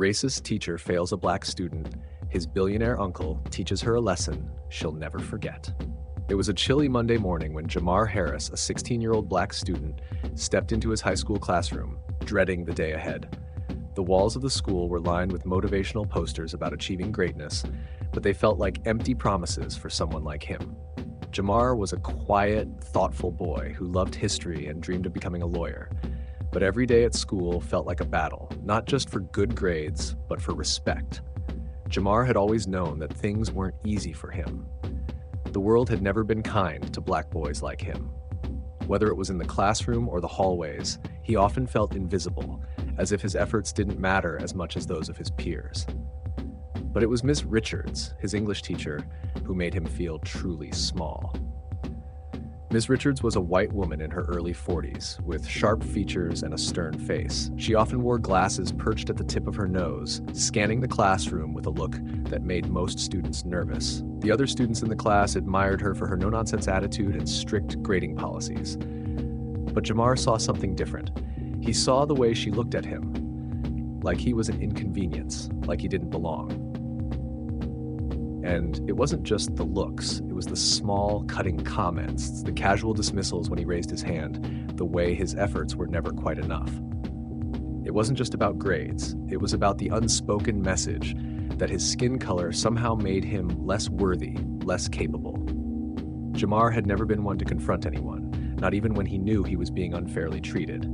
Racist teacher fails a black student. His billionaire uncle teaches her a lesson she'll never forget. It was a chilly Monday morning when Jamar Harris, a 16-year-old black student, stepped into his high school classroom, dreading the day ahead. The walls of the school were lined with motivational posters about achieving greatness, but they felt like empty promises for someone like him. Jamar was a quiet, thoughtful boy who loved history and dreamed of becoming a lawyer. But every day at school felt like a battle, not just for good grades, but for respect. Jamar had always known that things weren't easy for him. The world had never been kind to black boys like him. Whether it was in the classroom or the hallways, he often felt invisible, as if his efforts didn't matter as much as those of his peers. But it was Miss Richards, his English teacher, who made him feel truly small. Ms. Richards was a white woman in her early 40s, with sharp features and a stern face. She often wore glasses perched at the tip of her nose, scanning the classroom with a look that made most students nervous. The other students in the class admired her for her no-nonsense attitude and strict grading policies. But Jamar saw something different. He saw the way she looked at him, like he was an inconvenience, like he didn't belong. And it wasn't just the looks, it was the small, cutting comments, the casual dismissals when he raised his hand, the way his efforts were never quite enough. It wasn't just about grades, it was about the unspoken message that his skin color somehow made him less worthy, less capable. Jamar had never been one to confront anyone, not even when he knew he was being unfairly treated.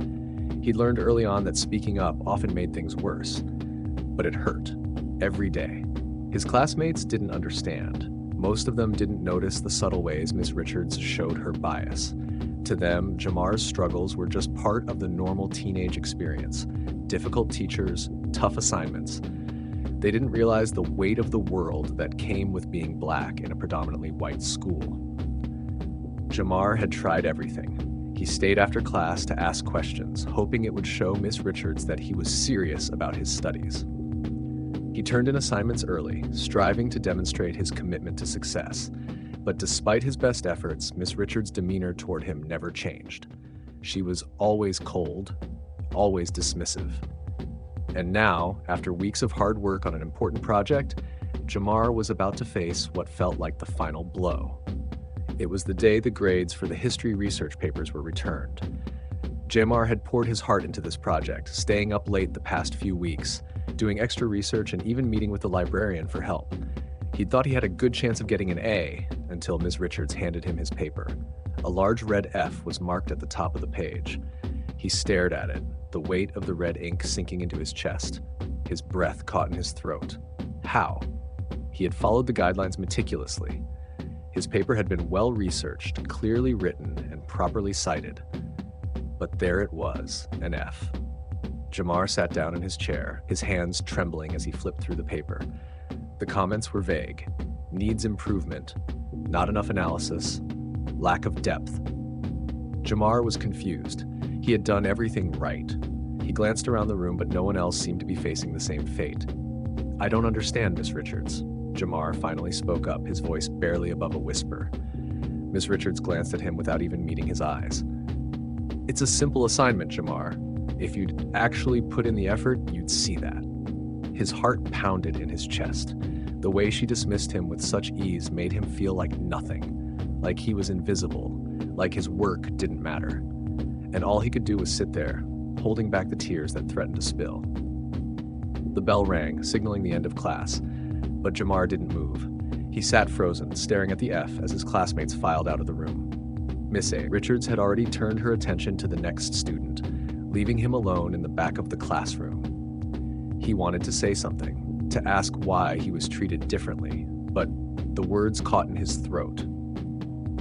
He'd learned early on that speaking up often made things worse, but it hurt, every day. His classmates didn't understand. Most of them didn't notice the subtle ways Miss Richards showed her bias. To them, Jamar's struggles were just part of the normal teenage experience. Difficult teachers, tough assignments. They didn't realize the weight of the world that came with being black in a predominantly white school. Jamar had tried everything. He stayed after class to ask questions, hoping it would show Miss Richards that he was serious about his studies. He turned in assignments early, striving to demonstrate his commitment to success. But despite his best efforts, Miss Richards' demeanor toward him never changed. She was always cold, always dismissive. And now, after weeks of hard work on an important project, Jamar was about to face what felt like the final blow. It was the day the grades for the history research papers were returned. Jamar had poured his heart into this project, staying up late the past few weeks, doing extra research and even meeting with the librarian for help. He thought he had a good chance of getting an A until Ms. Richards handed him his paper. A large red F was marked at the top of the page. He stared at it, the weight of the red ink sinking into his chest. His breath caught in his throat. How? He had followed the guidelines meticulously. His paper had been well researched, clearly written, and properly cited. But there it was, an F. Jamar sat down in his chair, his hands trembling as he flipped through the paper. The comments were vague. Needs improvement. Not enough analysis. Lack of depth. Jamar was confused. He had done everything right. He glanced around the room, but no one else seemed to be facing the same fate. "I don't understand, Miss Richards." Jamar finally spoke up, his voice barely above a whisper. Miss Richards glanced at him without even meeting his eyes. "It's a simple assignment, Jamar. If you'd actually put in the effort, you'd see that." His heart pounded in his chest. The way she dismissed him with such ease made him feel like nothing, like he was invisible, like his work didn't matter. And all he could do was sit there, holding back the tears that threatened to spill. The bell rang, signaling the end of class, but Jamar didn't move. He sat frozen, staring at the F as his classmates filed out of the room. Miss A. Richards had already turned her attention to the next student, leaving him alone in the back of the classroom. He wanted to say something, to ask why he was treated differently, but the words caught in his throat.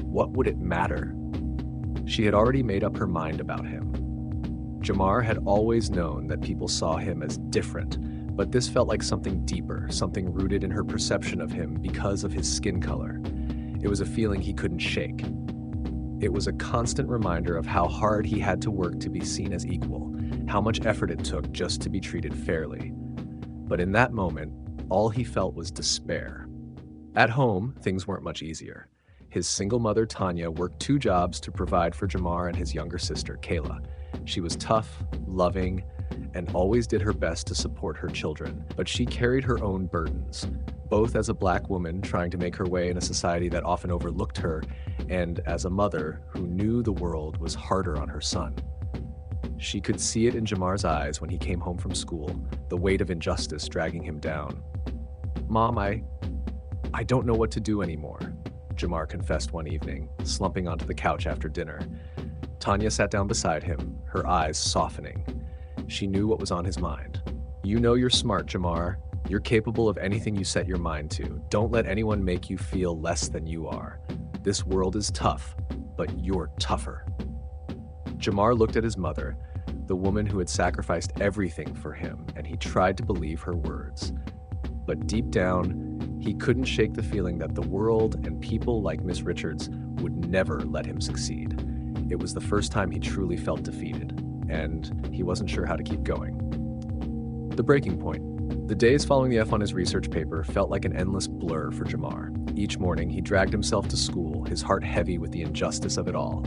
What would it matter? She had already made up her mind about him. Jamar had always known that people saw him as different, but this felt like something deeper, something rooted in her perception of him because of his skin color. It was a feeling he couldn't shake. It was a constant reminder of how hard he had to work to be seen as equal, how much effort it took just to be treated fairly. But in that moment, all he felt was despair. At home, things weren't much easier. His single mother, Tanya, worked 2 jobs to provide for Jamar and his younger sister, Kayla. She was tough, loving, and always did her best to support her children, but she carried her own burdens, both as a Black woman trying to make her way in a society that often overlooked her, and as a mother who knew the world was harder on her son. She could see it in Jamar's eyes when he came home from school, the weight of injustice dragging him down. "Mom, I don't know what to do anymore," Jamar confessed one evening, slumping onto the couch after dinner. Tanya sat down beside him, her eyes softening. She knew what was on his mind. "You know you're smart, Jamar. You're capable of anything you set your mind to. Don't let anyone make you feel less than you are. This world is tough, but you're tougher." Jamar looked at his mother, the woman who had sacrificed everything for him, and he tried to believe her words. But deep down, he couldn't shake the feeling that the world and people like Miss Richards would never let him succeed. It was the first time he truly felt defeated, and he wasn't sure how to keep going. The breaking point. The days following the F on his research paper felt like an endless blur for Jamar. Each morning, he dragged himself to school, his heart heavy with the injustice of it all.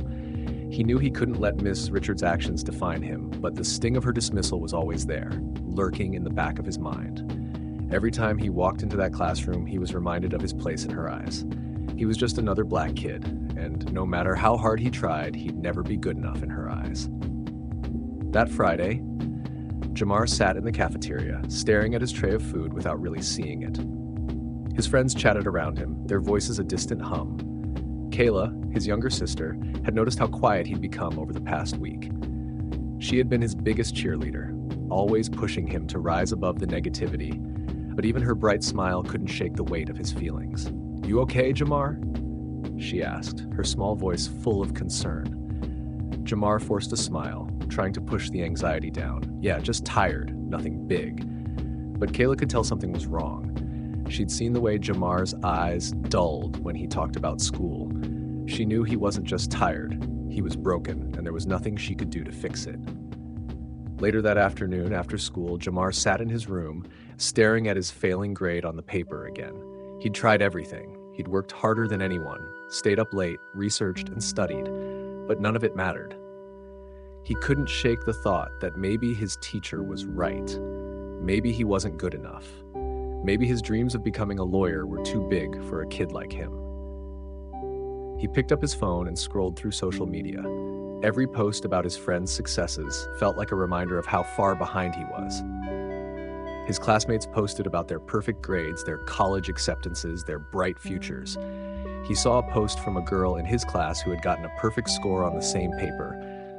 He knew he couldn't let Miss Richards' actions define him, but the sting of her dismissal was always there, lurking in the back of his mind. Every time he walked into that classroom, he was reminded of his place in her eyes. He was just another Black kid, and no matter how hard he tried, he'd never be good enough in her eyes. That Friday, Jamar sat in the cafeteria, staring at his tray of food without really seeing it. His friends chatted around him, their voices a distant hum. Kayla, his younger sister, had noticed how quiet he'd become over the past week. She had been his biggest cheerleader, always pushing him to rise above the negativity, but even her bright smile couldn't shake the weight of his feelings. "You okay, Jamar?" she asked, her small voice full of concern. Jamar forced a smile, trying to push the anxiety down. "Yeah, just tired, nothing big." But Kayla could tell something was wrong. She'd seen the way Jamar's eyes dulled when he talked about school. She knew he wasn't just tired, he was broken, and there was nothing she could do to fix it. Later that afternoon, after school, Jamar sat in his room, staring at his failing grade on the paper again. He'd tried everything. He'd worked harder than anyone, stayed up late, researched, and studied, but none of it mattered. He couldn't shake the thought that maybe his teacher was right. Maybe he wasn't good enough. Maybe his dreams of becoming a lawyer were too big for a kid like him. He picked up his phone and scrolled through social media. Every post about his friend's successes felt like a reminder of how far behind he was. His classmates posted about their perfect grades, their college acceptances, their bright futures. He saw a post from a girl in his class who had gotten a perfect score on the same paper,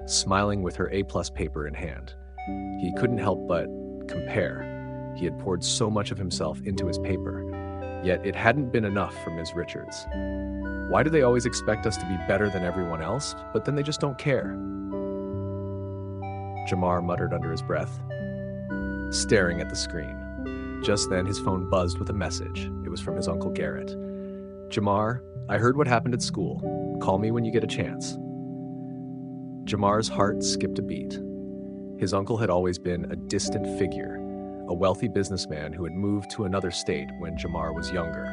smiling with her A+ paper in hand. He couldn't help but compare. He had poured so much of himself into his paper, yet it hadn't been enough for Ms. Richards. Why do they always expect us to be better than everyone else, but then they just don't care? Jamar muttered under his breath, staring at the screen. Just then, his phone buzzed with a message. It was from his Uncle Garrett. "Jamar, I heard what happened at school. Call me when you get a chance." Jamar's heart skipped a beat. His uncle had always been a distant figure, a wealthy businessman who had moved to another state when Jamar was younger.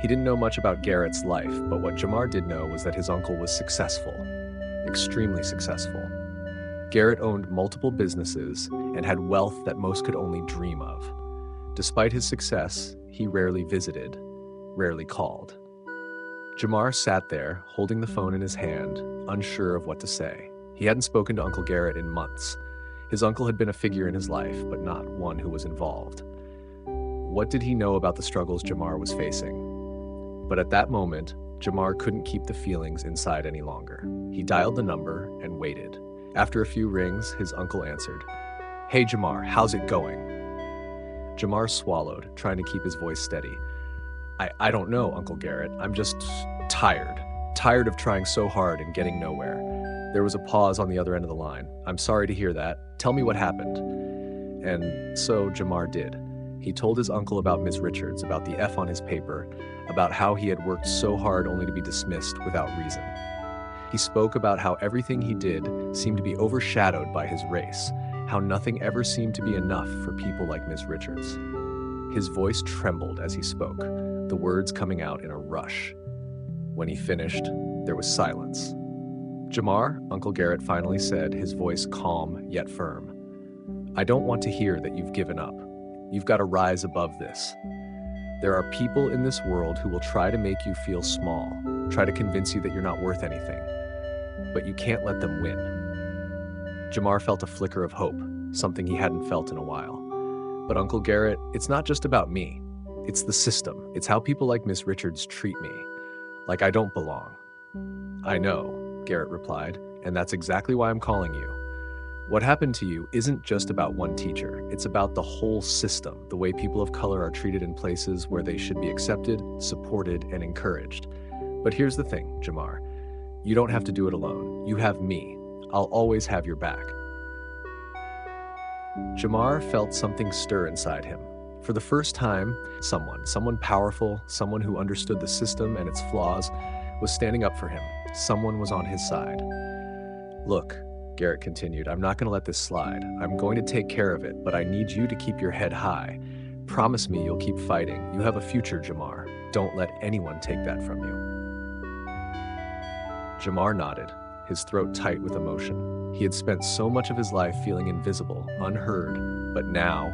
He didn't know much about Garrett's life, but what Jamar did know was that his uncle was successful, extremely successful. Garrett owned multiple businesses and had wealth that most could only dream of. Despite his success, he rarely visited, rarely called. Jamar sat there, holding the phone in his hand, unsure of what to say. He hadn't spoken to Uncle Garrett in months. His uncle had been a figure in his life, but not one who was involved. What did he know about the struggles Jamar was facing? But at that moment, Jamar couldn't keep the feelings inside any longer. He dialed the number and waited. After a few rings, his uncle answered. "Hey Jamar, how's it going?" Jamar swallowed, trying to keep his voice steady. I don't know, Uncle Garrett. I'm just tired. Tired of trying so hard and getting nowhere." There was a pause on the other end of the line. "I'm sorry to hear that. Tell me what happened." And so Jamar did. He told his uncle about Ms. Richards, about the F on his paper, about how he had worked so hard only to be dismissed without reason. He spoke about how everything he did seemed to be overshadowed by his race, how nothing ever seemed to be enough for people like Ms. Richards. His voice trembled as he spoke, the words coming out in a rush. When he finished, there was silence. "Jamar," Uncle Garrett finally said, his voice calm yet firm, I don't want to hear that you've given up. You've got to rise above this. There are people in this world who will try to make you feel small, try to convince you that you're not worth anything, but you can't let them win. Jamar felt a flicker of hope, something he hadn't felt in a while. But Uncle Garrett, it's not just about me. It's the system. It's how people like Miss Richards treat me. Like I don't belong. I know, Garrett replied, and that's exactly why I'm calling you. What happened to you isn't just about one teacher. It's about the whole system, the way people of color are treated in places where they should be accepted, supported, and encouraged. But here's the thing, Jamar. You don't have to do it alone. You have me. I'll always have your back. Jamar felt something stir inside him. For the first time, someone powerful, someone who understood the system and its flaws, was standing up for him. Someone was on his side. Look, Garrett continued, I'm not going to let this slide. I'm going to take care of it, but I need you to keep your head high. Promise me you'll keep fighting. You have a future, Jamar. Don't let anyone take that from you. Jamar nodded, his throat tight with emotion. He had spent so much of his life feeling invisible, unheard, but now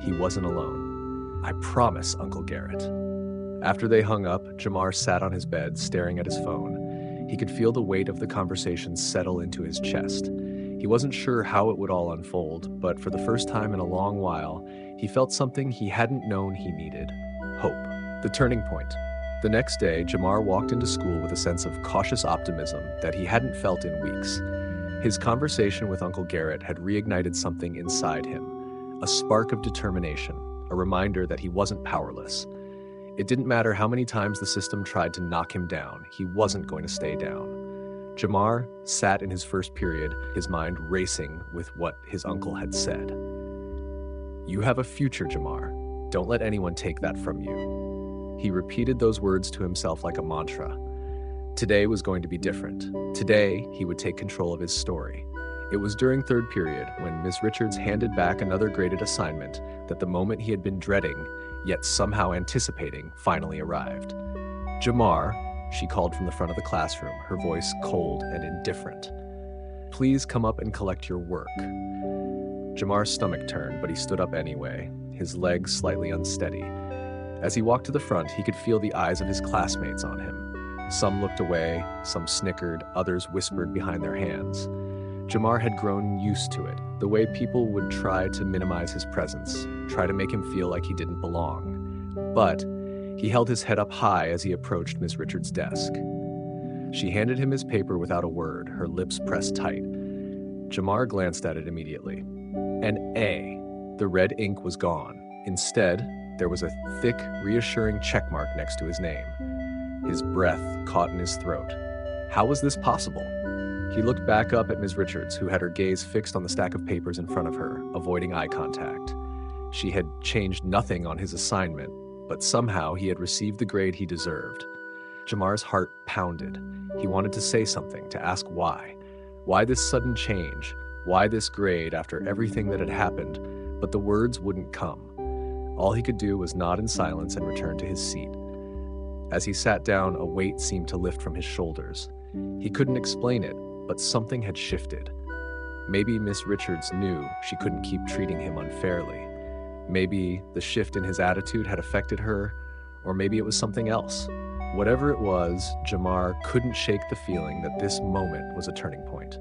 he wasn't alone. I promise, Uncle Garrett. After they hung up, Jamar sat on his bed, staring at his phone. He could feel the weight of the conversation settle into his chest. He wasn't sure how it would all unfold, but for the first time in a long while, he felt something he hadn't known he needed: hope. The turning point. The next day, Jamar walked into school with a sense of cautious optimism that he hadn't felt in weeks. His conversation with Uncle Garrett had reignited something inside him, a spark of determination, a reminder that he wasn't powerless. It didn't matter how many times the system tried to knock him down, he wasn't going to stay down. Jamar sat in his first period, his mind racing with what his uncle had said. You have a future, Jamar. Don't let anyone take that from you. He repeated those words to himself like a mantra. Today was going to be different. Today, he would take control of his story. It was during third period, when Miss Richards handed back another graded assignment, that the moment he had been dreading, yet somehow anticipating, finally arrived. Jamar, she called from the front of the classroom, her voice cold and indifferent. Please come up and collect your work. Jamar's stomach turned, but he stood up anyway, his legs slightly unsteady. As he walked to the front, he could feel the eyes of his classmates on him. Some looked away, some snickered, others whispered behind their hands. Jamar had grown used to it, the way people would try to minimize his presence, try to make him feel like he didn't belong. But he held his head up high as he approached Miss Richards' desk. She handed him his paper without a word, her lips pressed tight. Jamar glanced at it immediately. An A. The red ink was gone. Instead, there was a thick, reassuring checkmark next to his name. His breath caught in his throat. How was this possible? He looked back up at Ms. Richards, who had her gaze fixed on the stack of papers in front of her, avoiding eye contact. She had changed nothing on his assignment, but somehow he had received the grade he deserved. Jamar's heart pounded. He wanted to say something, to ask why. Why this sudden change? Why this grade after everything that had happened? But the words wouldn't come. All he could do was nod in silence and return to his seat. As he sat down, a weight seemed to lift from his shoulders. He couldn't explain it, but something had shifted. Maybe Miss Richards knew she couldn't keep treating him unfairly. Maybe the shift in his attitude had affected her, or maybe it was something else. Whatever it was, Jamar couldn't shake the feeling that this moment was a turning point.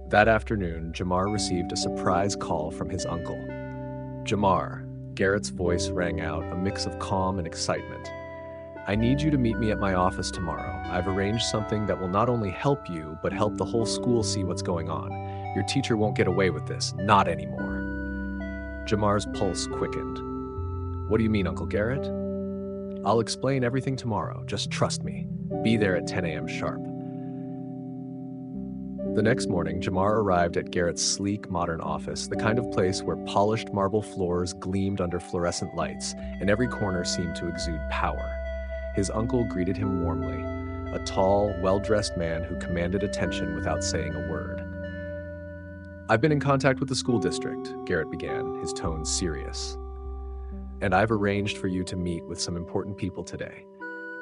That afternoon, Jamar received a surprise call from his uncle. Jamar, Garrett's voice rang out, a mix of calm and excitement. I need you to meet me at my office tomorrow. I've arranged something that will not only help you, but help the whole school see what's going on. Your teacher won't get away with this, not anymore. Jamar's pulse quickened. What do you mean, Uncle Garrett? I'll explain everything tomorrow, just trust me. Be there at 10 a.m. sharp. The next morning, Jamar arrived at Garrett's sleek, modern office, the kind of place where polished marble floors gleamed under fluorescent lights, and every corner seemed to exude power. His uncle greeted him warmly, a tall, well-dressed man who commanded attention without saying a word. I've been in contact with the school district, Garrett began, his tone serious. And I've arranged for you to meet with some important people today.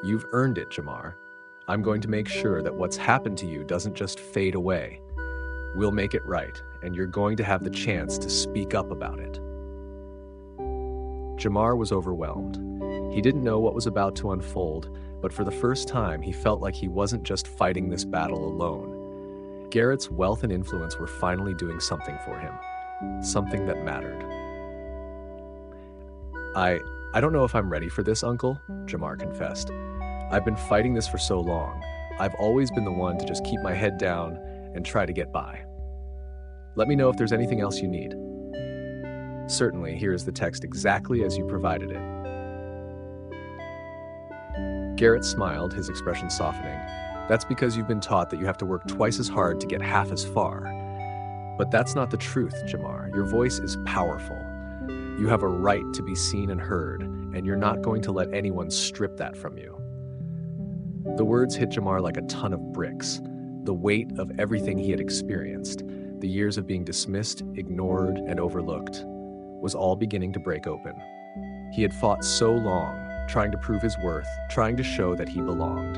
You've earned it, Jamar. I'm going to make sure that what's happened to you doesn't just fade away. We'll make it right, and you're going to have the chance to speak up about it." Jamar was overwhelmed. He didn't know what was about to unfold, but for the first time, he felt like he wasn't just fighting this battle alone. Garrett's wealth and influence were finally doing something for him, something that mattered. I don't know if I'm ready for this, Uncle," Jamar confessed. "I've been fighting this for so long. I've always been the one to just keep my head down and try to get by. Let me know if there's anything else you need." "Certainly, here is the text exactly as you provided it." Garrett smiled, his expression softening. "That's because you've been taught that you have to work twice as hard to get half as far. But that's not the truth, Jamar. Your voice is powerful. You have a right to be seen and heard, and you're not going to let anyone strip that from you." The words hit Jamar like a ton of bricks. The weight of everything he had experienced, the years of being dismissed, ignored, and overlooked, was all beginning to break open. He had fought so long, trying to prove his worth, trying to show that he belonged.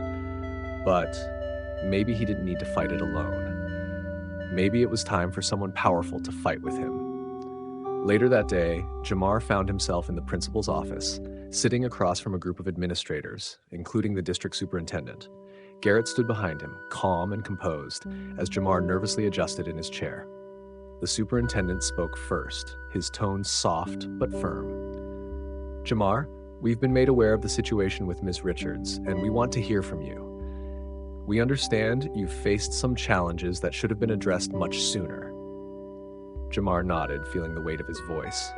But maybe he didn't need to fight it alone. Maybe it was time for someone powerful to fight with him. Later that day, Jamar found himself in the principal's office, sitting across from a group of administrators, including the district superintendent. Garrett stood behind him, calm and composed, as Jamar nervously adjusted in his chair. The superintendent spoke first, his tone soft but firm. "Jamar, we've been made aware of the situation with Ms. Richards, and we want to hear from you. We understand you've faced some challenges that should have been addressed much sooner." Jamar nodded, feeling the weight of his voice.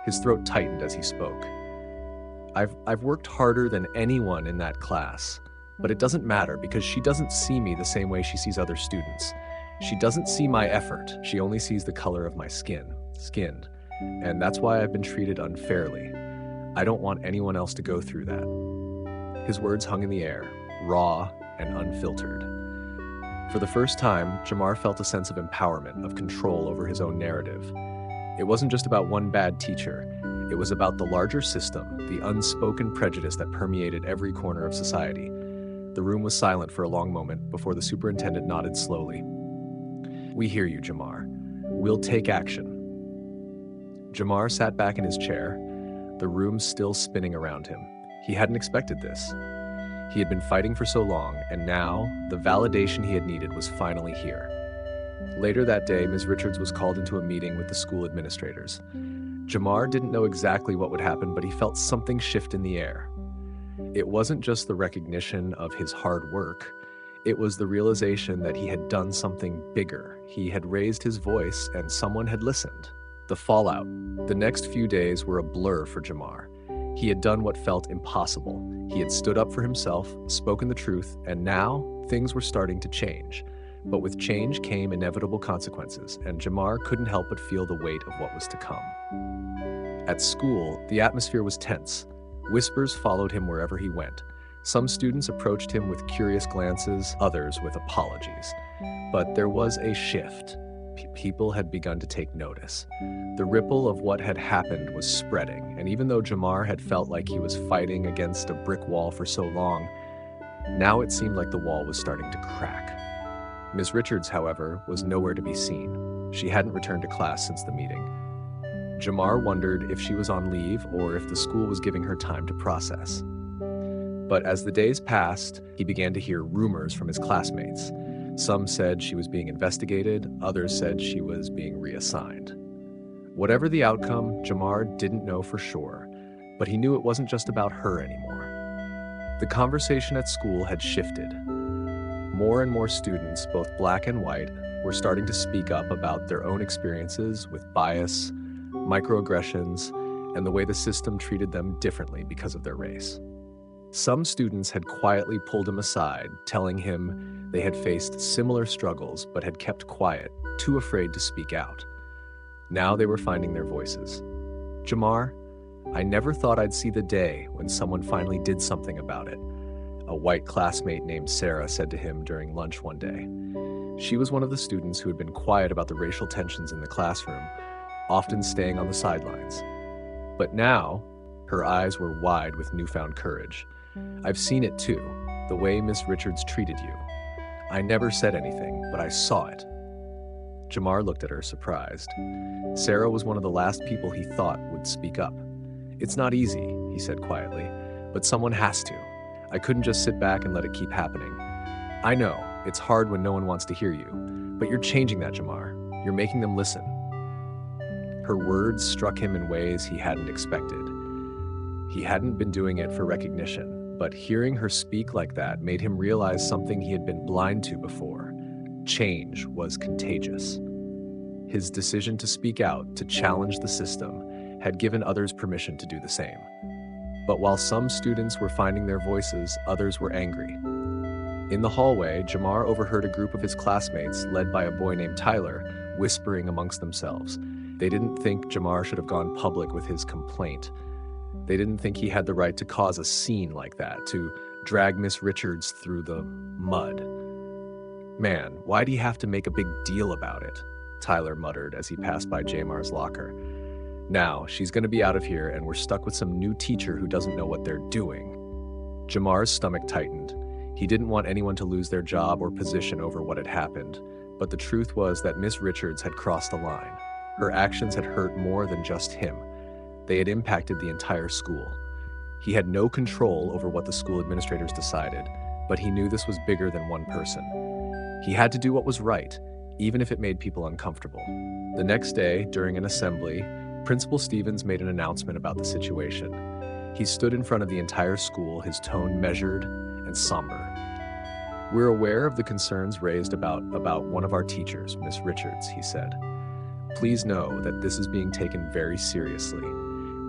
His throat tightened as he spoke. I've worked harder than anyone in that class, but it doesn't matter because she doesn't see me the same way she sees other students. She doesn't see my effort, she only sees the color of my skin. And that's why I've been treated unfairly. I don't want anyone else to go through that." His words hung in the air, raw and unfiltered. For the first time, Jamar felt a sense of empowerment, of control over his own narrative. It wasn't just about one bad teacher. It was about the larger system, the unspoken prejudice that permeated every corner of society. The room was silent for a long moment before the superintendent nodded slowly. "We hear you, Jamar. We'll take action." Jamar sat back in his chair, the room still spinning around him. He hadn't expected this. He had been fighting for so long, and now the validation he had needed was finally here. Later that day, Ms. Richards was called into a meeting with the school administrators. Jamar didn't know exactly what would happen, but he felt something shift in the air. It wasn't just the recognition of his hard work. It was the realization that he had done something bigger. He had raised his voice, and someone had listened. The fallout. The next few days were a blur for Jamar. He had done what felt impossible. He had stood up for himself, spoken the truth, and now things were starting to change. But with change came inevitable consequences, and Jamar couldn't help but feel the weight of what was to come. At school, the atmosphere was tense. Whispers followed him wherever he went. Some students approached him with curious glances, others with apologies. But there was a shift. People had begun to take notice. The ripple of what had happened was spreading, and even though Jamar had felt like he was fighting against a brick wall for so long, now it seemed like the wall was starting to crack. Ms. Richards, however, was nowhere to be seen. She hadn't returned to class since the meeting. Jamar wondered if she was on leave or if the school was giving her time to process. But as the days passed, he began to hear rumors from his classmates. Some said she was being investigated, others said she was being reassigned. Whatever the outcome, Jamar didn't know for sure, but he knew it wasn't just about her anymore. The conversation at school had shifted. More and more students, both black and white, were starting to speak up about their own experiences with bias, microaggressions, and the way the system treated them differently because of their race. Some students had quietly pulled him aside, telling him they had faced similar struggles but had kept quiet, too afraid to speak out. Now they were finding their voices. "Jamar, I never thought I'd see the day when someone finally did something about it," a white classmate named Sarah said to him during lunch one day. She was one of the students who had been quiet about the racial tensions in the classroom, often staying on the sidelines. But now, her eyes were wide with newfound courage. "I've seen it too, the way Miss Richards treated you. I never said anything, but I saw it." Jamar looked at her, surprised. Sarah was one of the last people he thought would speak up. "It's not easy," he said quietly, "but someone has to. I couldn't just sit back and let it keep happening. I know, it's hard when no one wants to hear you, but you're changing that, Jamar. You're making them listen." Her words struck him in ways he hadn't expected. He hadn't been doing it for recognition, but hearing her speak like that made him realize something he had been blind to before. Change was contagious. His decision to speak out, to challenge the system, had given others permission to do the same. But while some students were finding their voices, others were angry. In the hallway, Jamar overheard a group of his classmates, led by a boy named Tyler, whispering amongst themselves. They didn't think Jamar should have gone public with his complaint. They didn't think he had the right to cause a scene like that, to drag Miss Richards through the mud. "Man, why'd he have to make a big deal about it?" Tyler muttered as he passed by Jamar's locker. "Now, she's going to be out of here and we're stuck with some new teacher who doesn't know what they're doing." Jamar's stomach tightened. He didn't want anyone to lose their job or position over what had happened, but the truth was that Miss Richards had crossed the line. Her actions had hurt more than just him. They had impacted the entire school. He had no control over what the school administrators decided, but he knew this was bigger than one person. He had to do what was right, even if it made people uncomfortable. The next day, during an assembly, Principal Stevens made an announcement about the situation. He stood in front of the entire school, his tone measured and somber. "We're aware of the concerns raised about one of our teachers, Miss Richards," he said. "Please know that this is being taken very seriously.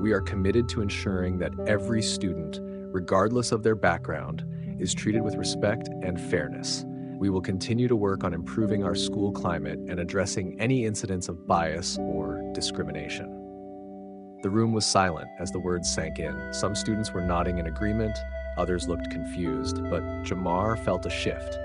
We are committed to ensuring that every student, regardless of their background, is treated with respect and fairness. We will continue to work on improving our school climate and addressing any incidents of bias or discrimination." The room was silent as the words sank in. Some students were nodding in agreement, others looked confused, but Jamar felt a shift.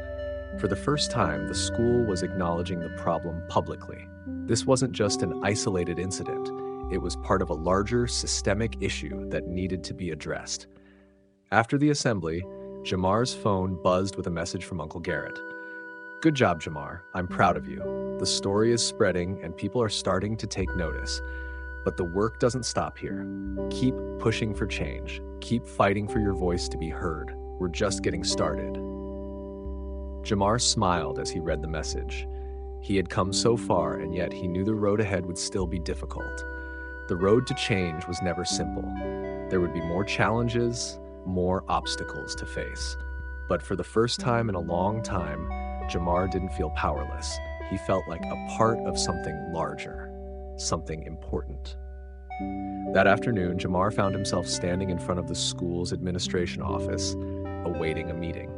For the first time, the school was acknowledging the problem publicly. This wasn't just an isolated incident. It was part of a larger systemic issue that needed to be addressed. After the assembly, Jamar's phone buzzed with a message from Uncle Garrett. "Good job, Jamar. I'm proud of you. The story is spreading and people are starting to take notice. But the work doesn't stop here. Keep pushing for change. Keep fighting for your voice to be heard. We're just getting started." Jamar smiled as he read the message. He had come so far, and yet he knew the road ahead would still be difficult. The road to change was never simple. There would be more challenges, more obstacles to face. But for the first time in a long time, Jamar didn't feel powerless. He felt like a part of something larger, something important. That afternoon, Jamar found himself standing in front of the school's administration office, awaiting a meeting.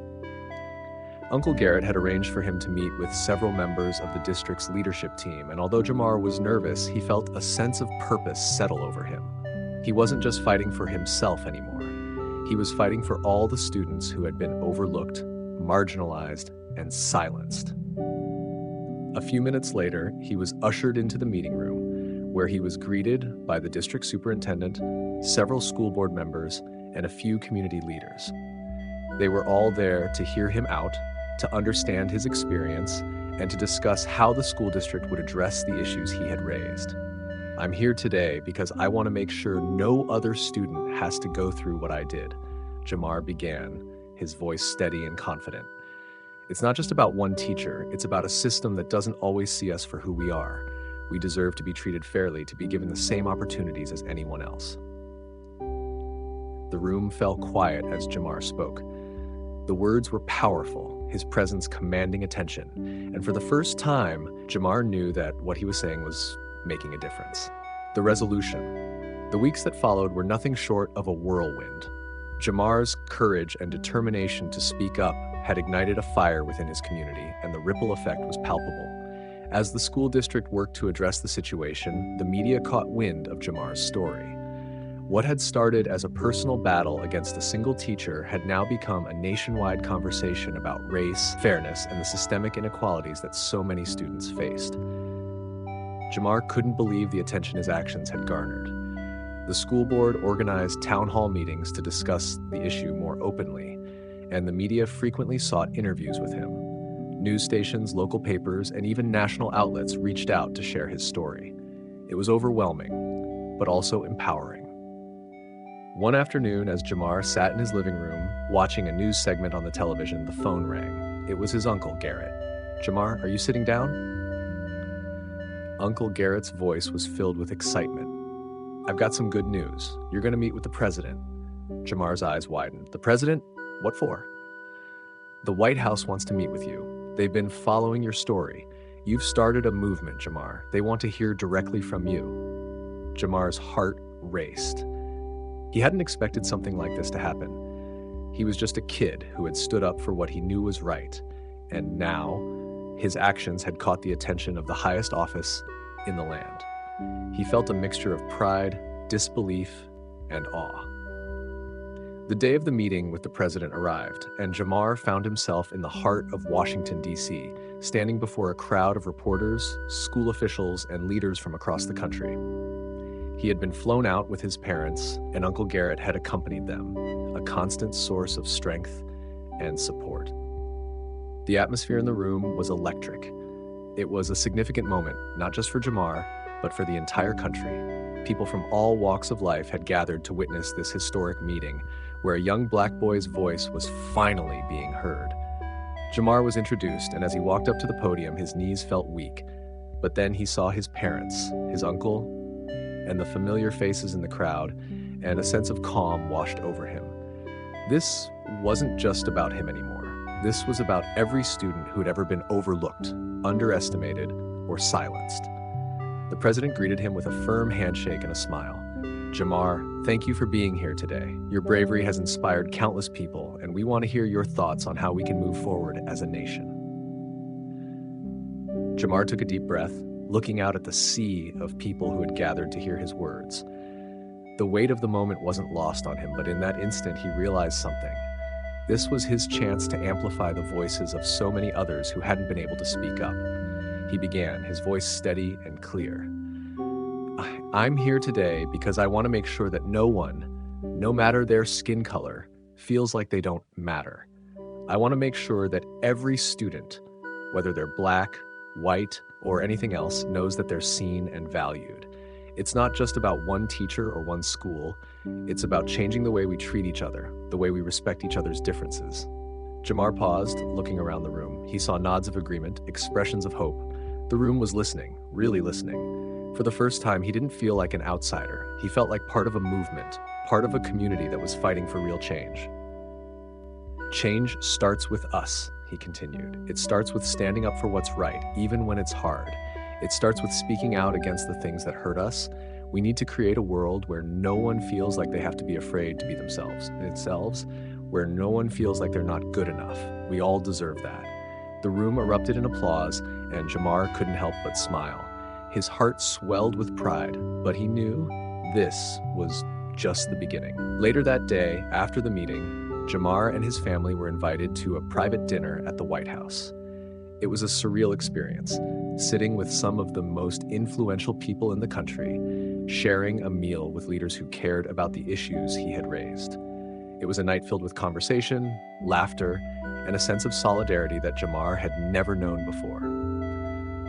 Uncle Garrett had arranged for him to meet with several members of the district's leadership team, and although Jamar was nervous, he felt a sense of purpose settle over him. He wasn't just fighting for himself anymore. He was fighting for all the students who had been overlooked, marginalized, and silenced. A few minutes later, he was ushered into the meeting room, where he was greeted by the district superintendent, several school board members, and a few community leaders. They were all there to hear him out, to understand his experience, and to discuss how the school district would address the issues he had raised. "I'm here today because I want to make sure no other student has to go through what I did," Jamar began, his voice steady and confident. "It's not just about one teacher, it's about a system that doesn't always see us for who we are. We deserve to be treated fairly, to be given the same opportunities as anyone else." The room fell quiet as Jamar spoke. The words were powerful, his presence commanding attention, and for the first time, Jamar knew that what he was saying was making a difference. The resolution. The weeks that followed were nothing short of a whirlwind. Jamar's courage and determination to speak up had ignited a fire within his community, and the ripple effect was palpable. As the school district worked to address the situation, the media caught wind of Jamar's story. What had started as a personal battle against a single teacher had now become a nationwide conversation about race, fairness, and the systemic inequalities that so many students faced. Jamar couldn't believe the attention his actions had garnered. The school board organized town hall meetings to discuss the issue more openly, and the media frequently sought interviews with him. News stations, local papers, and even national outlets reached out to share his story. It was overwhelming, but also empowering. One afternoon, as Jamar sat in his living room, watching a news segment on the television, the phone rang. It was his uncle, Garrett. "Jamar, are you sitting down?" Uncle Garrett's voice was filled with excitement. "I've got some good news. You're going to meet with the president." Jamar's eyes widened. "The president? What for?" "The White House wants to meet with you. They've been following your story. You've started a movement, Jamar. They want to hear directly from you." Jamar's heart raced. He hadn't expected something like this to happen. He was just a kid who had stood up for what he knew was right, and now his actions had caught the attention of the highest office in the land. He felt a mixture of pride, disbelief, and awe. The day of the meeting with the president arrived, and Jamar found himself in the heart of Washington, D.C., standing before a crowd of reporters, school officials, and leaders from across the country. He had been flown out with his parents, and Uncle Garrett had accompanied them, a constant source of strength and support. The atmosphere in the room was electric. It was a significant moment, not just for Jamar, but for the entire country. People from all walks of life had gathered to witness this historic meeting, where a young black boy's voice was finally being heard. Jamar was introduced, and as he walked up to the podium, his knees felt weak. But then he saw his parents, his uncle, and the familiar faces in the crowd, and a sense of calm washed over him. This wasn't just about him anymore. This was about every student who had ever been overlooked, underestimated, or silenced. The president greeted him with a firm handshake and a smile. "Jamar, thank you for being here today. Your bravery has inspired countless people, and we want to hear your thoughts on how we can move forward as a nation." Jamar took a deep breath, looking out at the sea of people who had gathered to hear his words. The weight of the moment wasn't lost on him, but in that instant he realized something. This was his chance to amplify the voices of so many others who hadn't been able to speak up. He began, his voice steady and clear. "I'm here today because I want to make sure that no one, no matter their skin color, feels like they don't matter. I want to make sure that every student, whether they're black, white, or anything else, knows that they're seen and valued. It's not just about one teacher or one school. It's about changing the way we treat each other, the way we respect each other's differences." Jamar paused, looking around the room. He saw nods of agreement, expressions of hope. The room was listening, really listening. For the first time, he didn't feel like an outsider. He felt like part of a movement, part of a community that was fighting for real change. "Change starts with us," he continued. "It starts with standing up for what's right, even when it's hard. It starts with speaking out against the things that hurt us. We need to create a world where no one feels like they have to be afraid to be themselves, where no one feels like they're not good enough. We all deserve that." The room erupted in applause, and Jamar couldn't help but smile. His heart swelled with pride, but he knew this was just the beginning. Later that day, after the meeting, Jamar and his family were invited to a private dinner at the White House. It was a surreal experience, sitting with some of the most influential people in the country, sharing a meal with leaders who cared about the issues he had raised. It was a night filled with conversation, laughter, and a sense of solidarity that Jamar had never known before.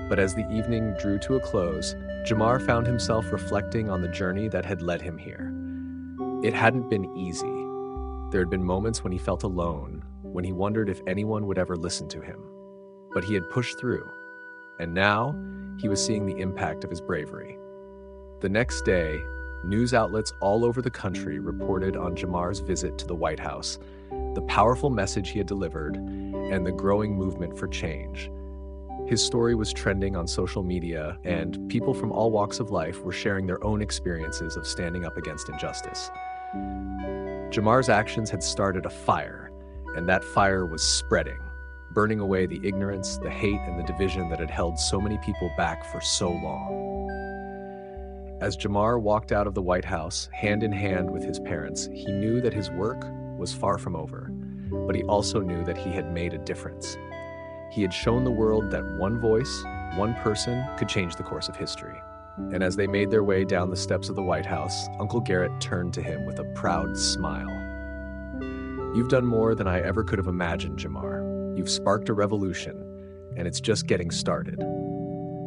But as the evening drew to a close, Jamar found himself reflecting on the journey that had led him here. It hadn't been easy. There had been moments when he felt alone, when he wondered if anyone would ever listen to him. But he had pushed through, and now he was seeing the impact of his bravery. The next day, news outlets all over the country reported on Jamar's visit to the White House, the powerful message he had delivered, and the growing movement for change. His story was trending on social media, and people from all walks of life were sharing their own experiences of standing up against injustice. Jamar's actions had started a fire, and that fire was spreading, burning away the ignorance, the hate, and the division that had held so many people back for so long. As Jamar walked out of the White House, hand in hand with his parents, he knew that his work was far from over, but he also knew that he had made a difference. He had shown the world that one voice, one person, could change the course of history. And as they made their way down the steps of the White House, Uncle Garrett turned to him with a proud smile. "You've done more than I ever could have imagined, Jamar. You've sparked a revolution, and it's just getting started.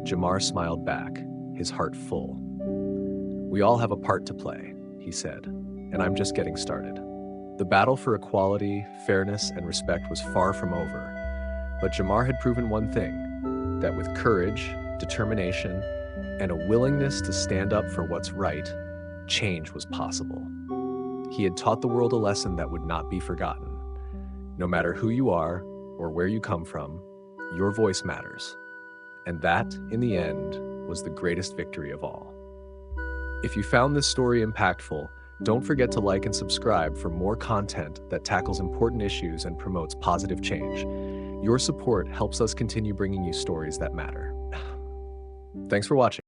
Jamar smiled back, his heart full. We all have a part to play, he said, and I'm just getting started. The battle for equality, fairness, and respect was far from over, but Jamar had proven one thing, that with courage, determination, and a willingness to stand up for what's right, change was possible. He had taught the world a lesson that would not be forgotten. No matter who you are or where you come from, your voice matters. And that, in the end, was the greatest victory of all. If you found this story impactful, don't forget to like and subscribe for more content that tackles important issues and promotes positive change. Your support helps us continue bringing you stories that matter. Thanks for watching.